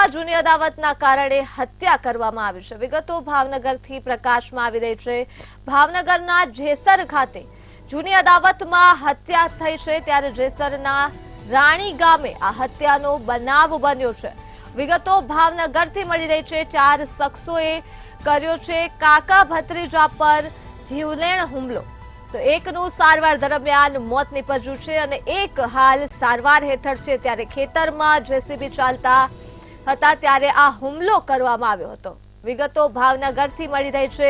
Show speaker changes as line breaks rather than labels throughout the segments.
જેસરમાં જૂની અદાવતના કારણે હત્યા કરવામાં આવી છે। વિગતો ભાવનગરથી પ્રકાશમાં આવી રહી છે। ભાવનગરના જેસર ખાતે જૂની અદાવતમાં હત્યા થઈ છે, ત્યારે જેસરના રાણી ગામે આ હત્યાનો બનાવ બન્યો છે। વિગતો ભાવનગરથી મળી રહી છે। 4 શખ્સોએ કર્યો છે કાકા ભત્રીજા પર જીવલેણ હુમલો। તો એકનું સારવાર દરમિયાન મોત નીપજ્યું છે અને એક હાલ સારવાર હેઠળ છે। ત્યારે ખેતરમાં જેસીબી ચાલતા હતા ત્યારે આ હુમલો કરવામાં આવ્યો હતો। વિગતો ભાવનગરથી મળી રહી છે।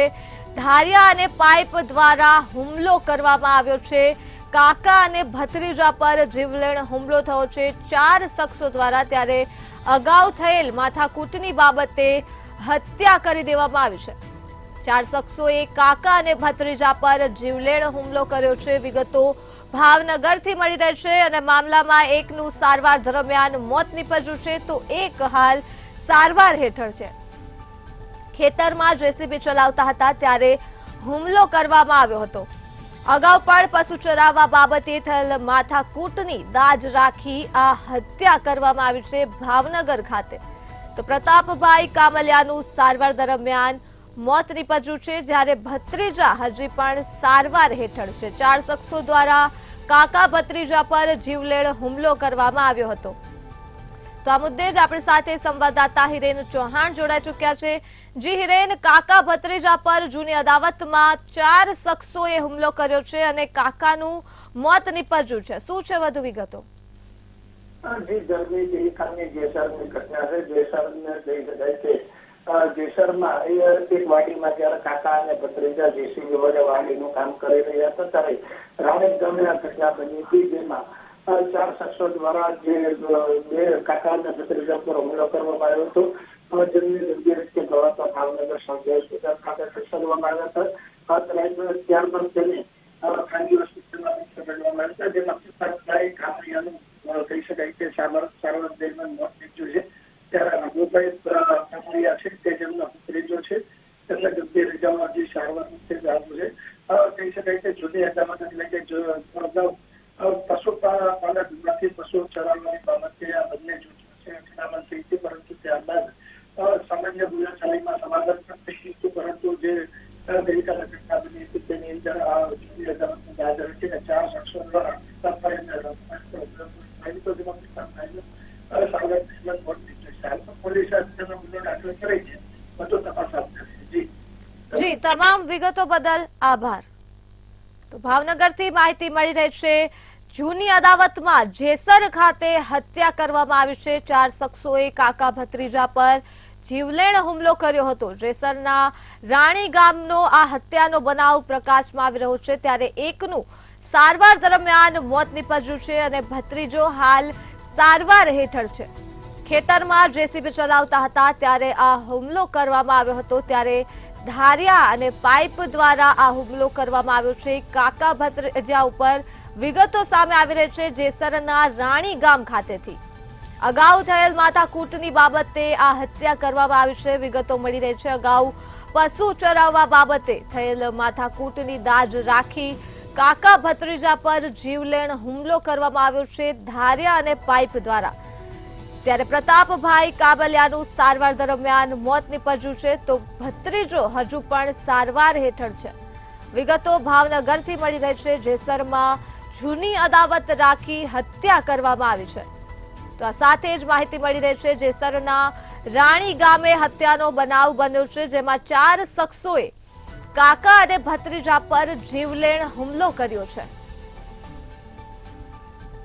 ધારિયા અને પાઇપ દ્વારા હુમલો કરવામાં આવ્યો છે। કાકા અને ભત્રીજા પર જીવલેણ હુમલો થયો છે 4 શખ્સો દ્વારા। ત્યારે અગાઉ થયેલ માથાકૂટની બાબતે હત્યા કરી દેવામાં આવી છે। 4 શખ્સોએ કાકા અને ભત્રીજા પર જીવલેણ હુમલો કર્યો છે। વિગતો ભાવનગરથી મળી રહી છે અને મામલામાં એકનું સારવાર દરમિયાન મોત નીપજ્યું છે તો એક હાલ સારવાર હેઠળ છે। ખેતરમાં જેસીબી ચલાવતા હતા ત્યારે હુમલો કરવામાં આવ્યો હતો। અગાઉ પણ પશુ ચરાવવા બાબતે થયેલ માથાકૂટની દાજ રાખી આ હત્યા કરવામાં આવી છે ભાવનગર ખાતે। તો પ્રતાપભાઈ કામલિયાનું સારવાર દરમિયાન મોત નીપજ્યું છે, જ્યારે ભત્રીજા હજી પણ સારવાર હેઠળ છે। 4 શખ્સો દ્વારા કાકા ભત્રીજા પર જીવલેણ હુમલો કરવામાં આવ્યો હતો। તો આ મુદ્દે જ આપણી સાથે સંવાદદાતા હિરેન ચૌહાણ જોડાઈ ચૂક્યા છે। જી હિરેન, કાકા ભત્રીજા પર જૂની અદાવતમાં 4 શખ્સોએ હુમલો કર્યો છે અને કાકાનું મોત નીપજ્યું છે, શું છે વધુ વિગતો?
જી દર્દી ગઈકાલની જેસરની ઘટના છે। જેસરને કહી શકાય છે જેસરમાં એક વાડીમાં જ્યારે કાકા અને ભત્રીજા જેસીબી વડે વાડીનું કામ કરી રહ્યા હતા ત્યારે રાણી ગામે આ ઘટના બની હતી, જેમાં 4 શખ્સો દ્વારા જે બે કાકા અને ભત્રીજા પર હુમલો કરવામાં આવ્યો હતો, જેમની ગંભીર રીતે ગવાતા ભાવનગર સરકારી હોસ્પિટલ ખાતે ખસેડવામાં આવ્યા હતા। ત્યારબાદ તેને ખાનગી હોસ્પિટલમાં ખસેડવામાં આવ્યા હતા, જેમાં પ્રતાપભાઈ કામલિયાનું કહી શકાય કે સારવાર દરમિયાન મોત નીપજ્યું છે। ત્યારે રઘુભાઈ કામલિયા છે તે જેમનો ભત્રીજો છે, તેમને ગંભીર ઇજામાં જે સારવાર ચાલુ છે। કહી શકાય કે જૂની અદાવત એટલે કે અગાઉ પશુપાલનમાંથી પશુ ચરાવવાની બાબતે આ બંને જૂથો છે અથડામણ થઈ હતી, પરંતુ ત્યારબાદ સામાન્ય બોલાચાલીમાં સમાધાન પણ થઈ હતું। પરંતુ જે ગઈકાલે ઘટના બની હતી તેની અંદર આ જૂની અદાવતની દાદ હતી અને 4 શખ્સો દ્વારા
જી, તમામ વિગતો બદલ આભાર। તો ભાવનગરથી માહિતી મળી રહી છે। જૂની અદાવતમાં જેસર ખાતે હત્યા કરવામાં આવી છે। 4 શખ્સોએ કાકા ભત્રીજા પર જીવલેણ હુમલો કર્યો હતો। જેસરના રાણી ગામનો આ હત્યાનો બનાવ પ્રકાશમાં આવી રહ્યો છે, ત્યારે એકનું સારવાર દરમિયાન મોત નીપજ્યું છે અને ભત્રીજો હાલ સારવાર હેઠળ છે। ખેતરમાં જેસીબી ચલાવતા હતા ત્યારે આ હુમલો કરવામાં આવ્યો હતો। ત્યારે ધારિયા અને પાઇપ દ્વારા આ હુમલો કરવામાં આવ્યો છે કાકા ભત્રીજા ઉપર। વિગતો સામે આવી રહી છે જેસરના રાણી ગામ ખાતેથી। અગાઉ થયેલ માથાકૂટની બાબતે આ હત્યા કરવામાં આવી છે। વિગતો મળી રહી છે અગાઉ પશુ ચરાવવા બાબતે થયેલ માથાકૂટની દાજ રાખી કાકા ભત્રીજા પર જીવલેણ હુમલો કરવામાં આવ્યો છે ધારિયા અને પાઇપ દ્વારા। ત્યારે પ્રતાપભાઈ કામલિયાનું સારવાર દરમિયાન મોત નીપજ્યું છે તો ભત્રીજો હજુ પણ સારવાર હેઠળ છે। વિગતો ભાવનગરથી મળી રહી છે। જેસરમાં જૂની અદાવત રાખી હત્યા કરવામાં આવી છે। તો આ સાથે જ માહિતી મળી રહી છે જેસરના રાણી ગામે હત્યાનો બનાવ બન્યો છે, જેમાં 4 શખ્સોએ કાકા અને ભત્રીજા પર જીવલેણ હુમલો કર્યો છે।